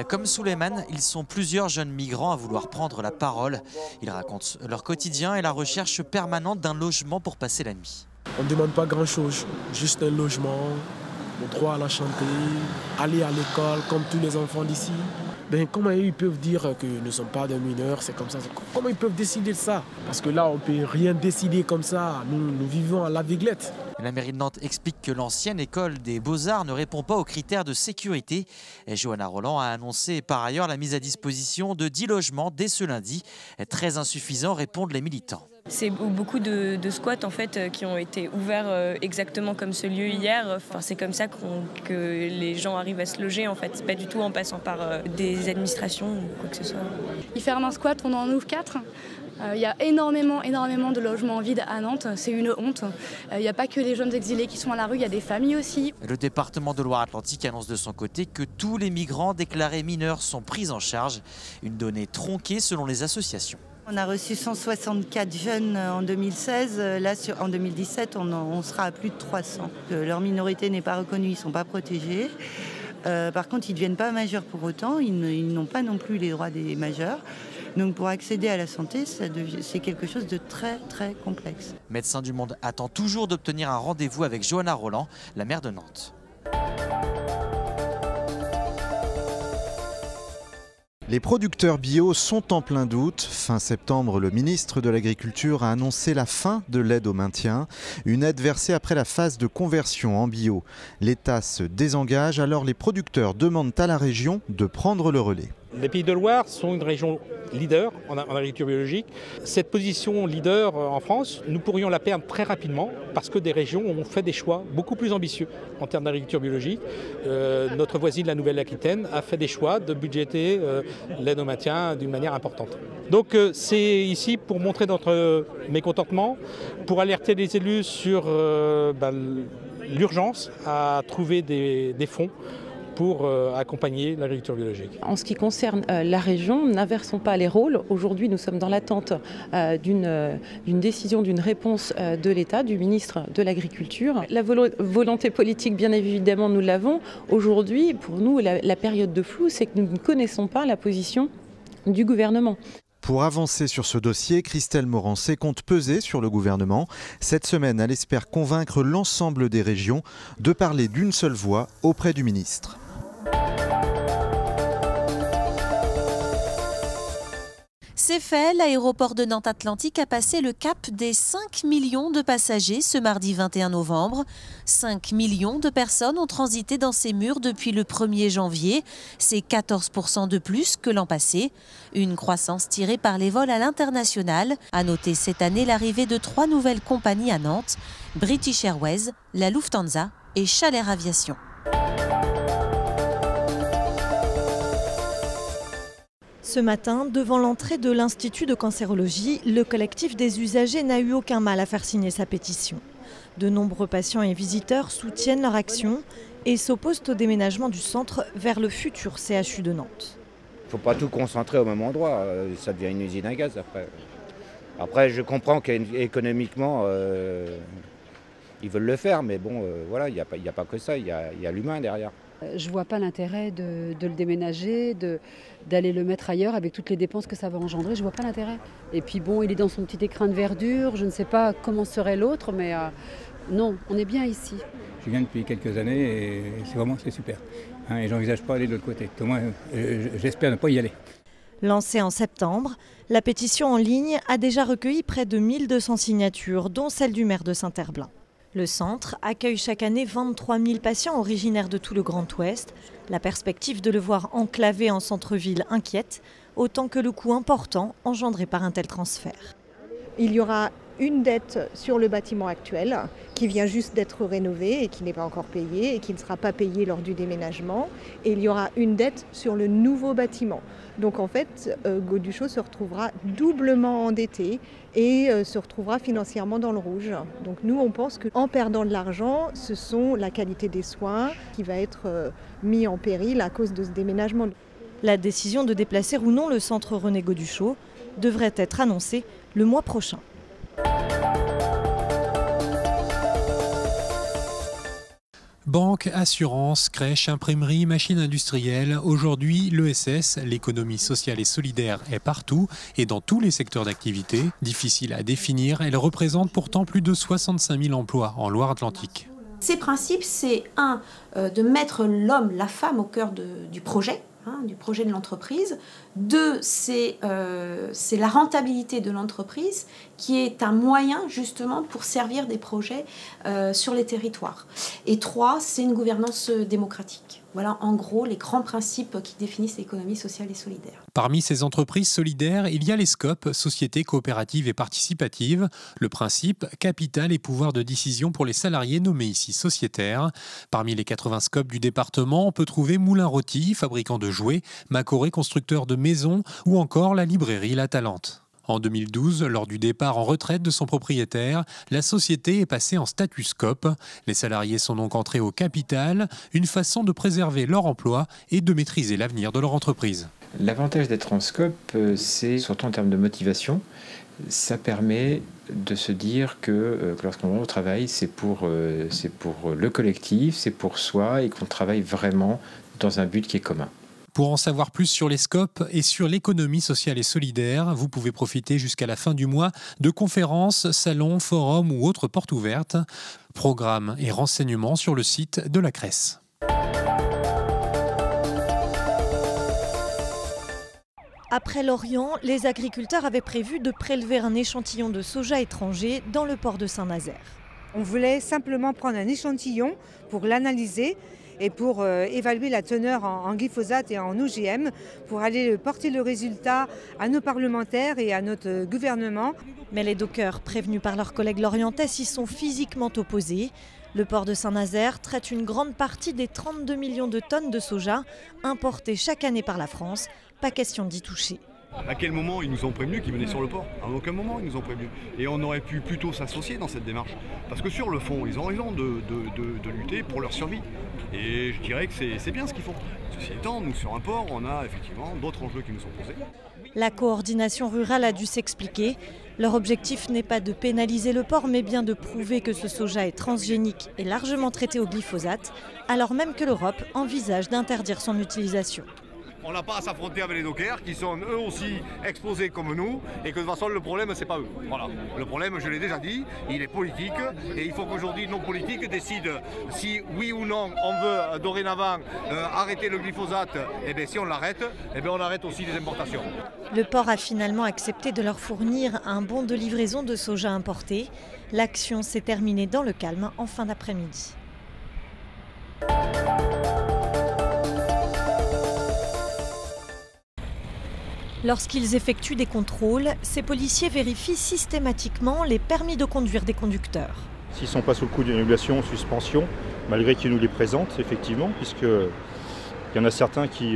Comme Souleymane, ils sont plusieurs jeunes migrants à vouloir prendre la parole. Ils racontent leur quotidien et la recherche permanente d'un logement pour passer la nuit. On ne demande pas grand-chose, juste un logement, le droit à la santé, aller à l'école comme tous les enfants d'ici. Comment ils peuvent dire que nous ne sommes pas des mineurs, c'est comme ça. Comment ils peuvent décider de ça? Parce que là, on ne peut rien décider comme ça. Nous vivons à l'aveuglette. La mairie de Nantes explique que l'ancienne école des Beaux-Arts ne répond pas aux critères de sécurité. Et Johanna Roland a annoncé par ailleurs la mise à disposition de 10 logements dès ce lundi. Très insuffisant, répondent les militants. C'est beaucoup de squats en fait, qui ont été ouverts exactement comme ce lieu hier. Enfin, c'est comme ça que les gens arrivent à se loger en fait. C'est pas du tout en passant par des administrations ou quoi que ce soit. Ils ferment un squat, on en ouvre 4. Il y a énormément de logements vides à Nantes, c'est une honte. Il n'y a pas que les jeunes exilés qui sont à la rue, il y a des familles aussi. Le département de Loire-Atlantique annonce de son côté que tous les migrants déclarés mineurs sont pris en charge. Une donnée tronquée selon les associations. On a reçu 164 jeunes en 2016. Là, en 2017, on sera à plus de 300. Leur minorité n'est pas reconnue, ils ne sont pas protégés. Par contre, ils ne deviennent pas majeurs pour autant. Ils n'ont pas non plus les droits des majeurs. Donc pour accéder à la santé, c'est quelque chose de très très complexe. Médecins du Monde attend toujours d'obtenir un rendez-vous avec Johanna Roland, la maire de Nantes. Les producteurs bio sont en plein doute. Fin septembre, le ministre de l'Agriculture a annoncé la fin de l'aide au maintien, une aide versée après la phase de conversion en bio. L'État se désengage, alors les producteurs demandent à la région de prendre le relais. Les Pays de Loire sont une région leader en agriculture biologique. Cette position leader en France, nous pourrions la perdre très rapidement parce que des régions ont fait des choix beaucoup plus ambitieux en termes d'agriculture biologique. Notre voisine, la Nouvelle-Aquitaine, a fait des choix de budgéter l'aide au maintien d'une manière importante. Donc c'est ici pour montrer notre mécontentement, pour alerter les élus sur l'urgence à trouver des fonds pour accompagner l'agriculture biologique. En ce qui concerne la région, n'inversons pas les rôles. Aujourd'hui, nous sommes dans l'attente d'une décision, d'une réponse de l'État, du ministre de l'Agriculture. La volonté politique, bien évidemment, nous l'avons. Aujourd'hui, pour nous, la période de flou, c'est que nous ne connaissons pas la position du gouvernement. Pour avancer sur ce dossier, Christelle Morancé compte peser sur le gouvernement. Cette semaine, elle espère convaincre l'ensemble des régions de parler d'une seule voix auprès du ministre. C'est fait, l'aéroport de Nantes Atlantique a passé le cap des 5 millions de passagers ce mardi 21 novembre. 5 millions de personnes ont transité dans ses murs depuis le 1er janvier. C'est 14% de plus que l'an passé. Une croissance tirée par les vols à l'international. À noter cette année l'arrivée de 3 nouvelles compagnies à Nantes, British Airways, la Lufthansa et Chalair Aviation. Ce matin, devant l'entrée de l'Institut de cancérologie, le collectif des usagers n'a eu aucun mal à faire signer sa pétition. De nombreux patients et visiteurs soutiennent leur action et s'opposent au déménagement du centre vers le futur CHU de Nantes. Il ne faut pas tout concentrer au même endroit, ça devient une usine à gaz après. Après, je comprends qu'économiquement, ils veulent le faire, mais bon, voilà, il n'y a pas que ça, il y a l'humain derrière. Je ne vois pas l'intérêt de le déménager, d'aller le mettre ailleurs avec toutes les dépenses que ça va engendrer. Je ne vois pas l'intérêt. Et puis bon, il est dans son petit écrin de verdure. Je ne sais pas comment serait l'autre, mais non, on est bien ici. Je viens depuis quelques années et c'est super. Et j'envisage pas aller de l'autre côté. Au moins, j'espère ne pas y aller. Lancée en septembre, la pétition en ligne a déjà recueilli près de 1200 signatures, dont celle du maire de Saint-Herblain. Le centre accueille chaque année 23 000 patients originaires de tout le Grand Ouest. La perspective de le voir enclavé en centre-ville inquiète, autant que le coût important engendré par un tel transfert. Il y aura une dette sur le bâtiment actuel qui vient juste d'être rénové et qui n'est pas encore payée et qui ne sera pas payée lors du déménagement. Et il y aura une dette sur le nouveau bâtiment. Donc en fait, Gauduchot se retrouvera doublement endetté et se retrouvera financièrement dans le rouge. Donc nous, on pense qu'en perdant de l'argent, ce sont la qualité des soins qui va être mis en péril à cause de ce déménagement. La décision de déplacer ou non le centre René Gauduchot devrait être annoncée le mois prochain. Banque, assurance, crèche, imprimerie, machines industrielles. Aujourd'hui, l'ESS, l'économie sociale et solidaire, est partout et dans tous les secteurs d'activité. Difficile à définir, elle représente pourtant plus de 65 000 emplois en Loire-Atlantique. Ces principes, c'est de mettre l'homme, la femme au cœur du projet de l'entreprise. 2, c'est la rentabilité de l'entreprise qui est un moyen justement pour servir des projets sur les territoires. Et 3, c'est une gouvernance démocratique. Voilà en gros les grands principes qui définissent l'économie sociale et solidaire. Parmi ces entreprises solidaires, il y a les SCOP, sociétés coopératives et participatives. Le principe, capital et pouvoir de décision pour les salariés nommés ici sociétaires. Parmi les 80 SCOP du département, on peut trouver Moulin Rôti, fabricant de jouets, Macoré, constructeur de maisons, ou encore la librairie La Talente. En 2012, lors du départ en retraite de son propriétaire, la société est passée en statut SCOP. Les salariés sont donc entrés au capital, une façon de préserver leur emploi et de maîtriser l'avenir de leur entreprise. L'avantage d'être en SCOP, c'est surtout en termes de motivation. Ça permet de se dire que lorsqu'on va au travail, c'est pour le collectif, c'est pour soi et qu'on travaille vraiment dans un but qui est commun. Pour en savoir plus sur les SCOP et sur l'économie sociale et solidaire, vous pouvez profiter jusqu'à la fin du mois de conférences, salons, forums ou autres portes ouvertes. Programmes et renseignements sur le site de la CRES. Après l'Orient, les agriculteurs avaient prévu de prélever un échantillon de soja étranger dans le port de Saint-Nazaire. On voulait simplement prendre un échantillon pour l'analyser et pour évaluer la teneur en glyphosate et en OGM, pour aller porter le résultat à nos parlementaires et à notre gouvernement. Mais les dockers, prévenus par leurs collègues lorientais, s'y sont physiquement opposés. Le port de Saint-Nazaire traite une grande partie des 32 millions de tonnes de soja importées chaque année par la France. Pas question d'y toucher. À quel moment ils nous ont prévenus qu'ils venaient sur le port? À aucun moment ils nous ont prévenus. Et on aurait pu plutôt s'associer dans cette démarche. Parce que sur le fond, ils ont raison de lutter pour leur survie. Et je dirais que c'est bien ce qu'ils font. Ceci étant, nous sur un port, on a effectivement d'autres enjeux qui nous sont posés. La coordination rurale a dû s'expliquer. Leur objectif n'est pas de pénaliser le port, mais bien de prouver que ce soja est transgénique et largement traité au glyphosate, alors même que l'Europe envisage d'interdire son utilisation. On n'a pas à s'affronter avec les dockers qui sont eux aussi exposés comme nous et que de toute façon le problème c'est pas eux. Voilà. Le problème, je l'ai déjà dit, il est politique et il faut qu'aujourd'hui nos politiques décident si oui ou non on veut dorénavant arrêter le glyphosate. Et bien si on l'arrête, on arrête aussi les importations. Le port a finalement accepté de leur fournir un bon de livraison de soja importé. L'action s'est terminée dans le calme en fin d'après-midi. Lorsqu'ils effectuent des contrôles, ces policiers vérifient systématiquement les permis de conduire des conducteurs. S'ils ne sont pas sous le coup d'une annulation ou suspension, malgré qu'ils nous les présentent, effectivement, puisqu'il y en a certains qui,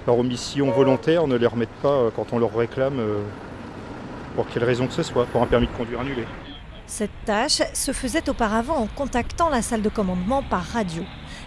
par omission volontaire, ne les remettent pas quand on leur réclame, pour quelle raison que ce soit, pour un permis de conduire annulé. Cette tâche se faisait auparavant en contactant la salle de commandement par radio.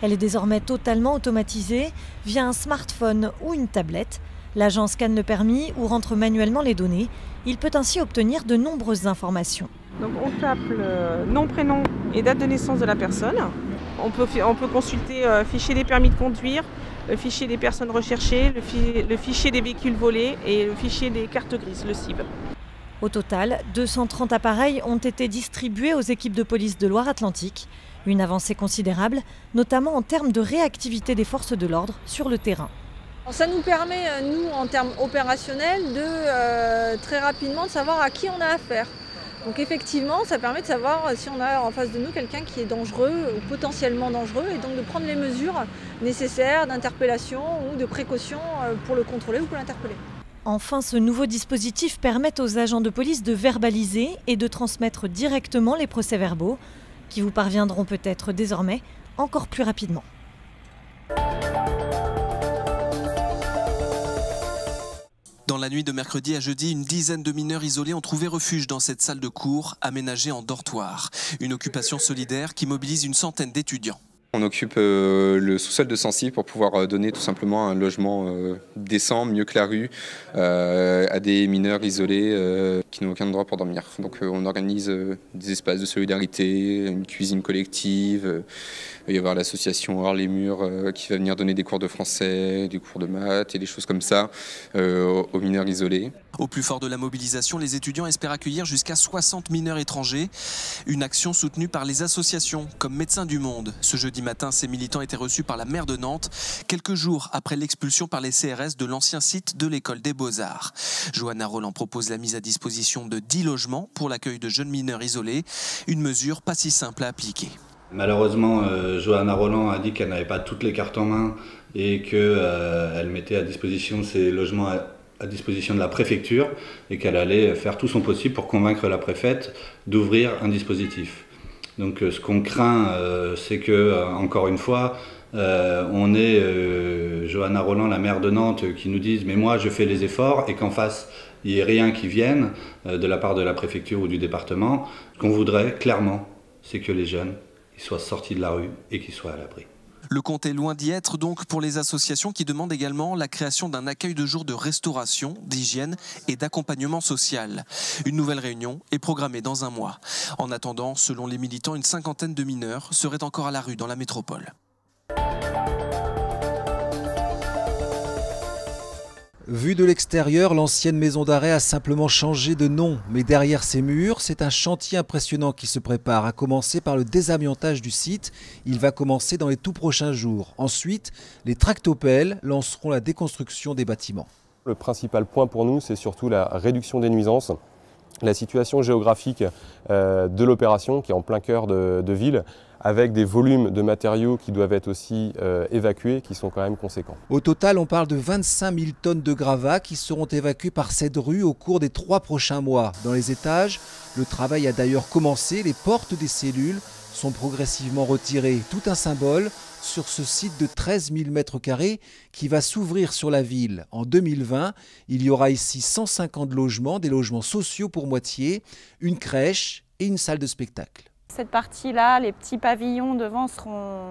Elle est désormais totalement automatisée via un smartphone ou une tablette. L'agent scanne le permis ou rentre manuellement les données. Il peut ainsi obtenir de nombreuses informations. Donc on tape le nom, prénom et date de naissance de la personne. On peut consulter le fichier des permis de conduire, le fichier des personnes recherchées, le fichier des véhicules volés et le fichier des cartes grises, le CIB. Au total, 230 appareils ont été distribués aux équipes de police de Loire-Atlantique. Une avancée considérable, notamment en termes de réactivité des forces de l'ordre sur le terrain. Ça nous permet, nous, en termes opérationnels, de très rapidement de savoir à qui on a affaire. Donc effectivement, ça permet de savoir si on a en face de nous quelqu'un qui est dangereux ou potentiellement dangereux, et donc de prendre les mesures nécessaires d'interpellation ou de précaution pour le contrôler ou pour l'interpeller. Enfin, ce nouveau dispositif permet aux agents de police de verbaliser et de transmettre directement les procès-verbaux, qui vous parviendront peut-être désormais encore plus rapidement. Dans la nuit de mercredi à jeudi, une dizaine de mineurs isolés ont trouvé refuge dans cette salle de cours aménagée en dortoir. Une occupation solidaire qui mobilise une centaine d'étudiants. On occupe le sous-sol de Sancy pour pouvoir donner tout simplement un logement décent, mieux que la rue, à des mineurs isolés qui n'ont aucun droit pour dormir. Donc on organise des espaces de solidarité, une cuisine collective, il va y avoir l'association Hors les Murs qui va venir donner des cours de français, des cours de maths et des choses comme ça aux mineurs isolés. Au plus fort de la mobilisation, les étudiants espèrent accueillir jusqu'à 60 mineurs étrangers. Une action soutenue par les associations comme Médecins du Monde. Ce jeudi matin, ces militants étaient reçus par la maire de Nantes, quelques jours après l'expulsion par les CRS de l'ancien site de l'école des Beaux-Arts. Johanna Roland propose la mise à disposition de 10 logements pour l'accueil de jeunes mineurs isolés, une mesure pas si simple à appliquer. Malheureusement, Johanna Roland a dit qu'elle n'avait pas toutes les cartes en main et qu'elle mettait à disposition ces logements à disposition de la préfecture et qu'elle allait faire tout son possible pour convaincre la préfète d'ouvrir un dispositif. Donc ce qu'on craint, c'est que, encore une fois, on ait Johanna Roland, la maire de Nantes, qui nous dise « mais moi je fais les efforts » et qu'en face il n'y ait rien qui vienne de la part de la préfecture ou du département. Ce qu'on voudrait, clairement, c'est que les jeunes soient sortis de la rue et qu'ils soient à l'abri. Le compte est loin d'y être donc pour les associations qui demandent également la création d'un accueil de jour de restauration, d'hygiène et d'accompagnement social. Une nouvelle réunion est programmée dans un mois. En attendant, selon les militants, une 50aine de mineurs seraient encore à la rue dans la métropole. Vu de l'extérieur, l'ancienne maison d'arrêt a simplement changé de nom. Mais derrière ces murs, c'est un chantier impressionnant qui se prépare, à commencer par le désamiantage du site. Il va commencer dans les tout prochains jours. Ensuite, les tractopelles lanceront la déconstruction des bâtiments. Le principal point pour nous, c'est surtout la réduction des nuisances. La situation géographique de l'opération qui est en plein cœur de ville, avec des volumes de matériaux qui doivent être aussi évacués, qui sont quand même conséquents. Au total, on parle de 25 000 tonnes de gravats qui seront évacués par cette rue au cours des 3 prochains mois. Dans les étages, le travail a d'ailleurs commencé. Les portes des cellules sont progressivement retirées. Tout un symbole sur ce site de 13 000 m² qui va s'ouvrir sur la ville. En 2020, il y aura ici 150 logements, des logements sociaux pour moitié, une crèche et une salle de spectacle. Cette partie-là, les petits pavillons devant seront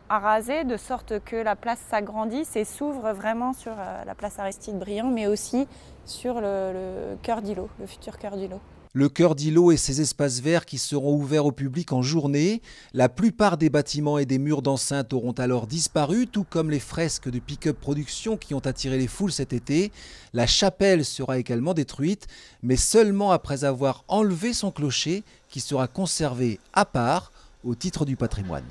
arasés de sorte que la place s'agrandisse et s'ouvre vraiment sur la place Aristide-Briand, mais aussi sur le cœur d'îlot, le futur cœur d'îlot. Le cœur d'îlot et ses espaces verts qui seront ouverts au public en journée. La plupart des bâtiments et des murs d'enceinte auront alors disparu, tout comme les fresques de Pick-up Production qui ont attiré les foules cet été. La chapelle sera également détruite, mais seulement après avoir enlevé son clocher qui sera conservé à part au titre du patrimoine.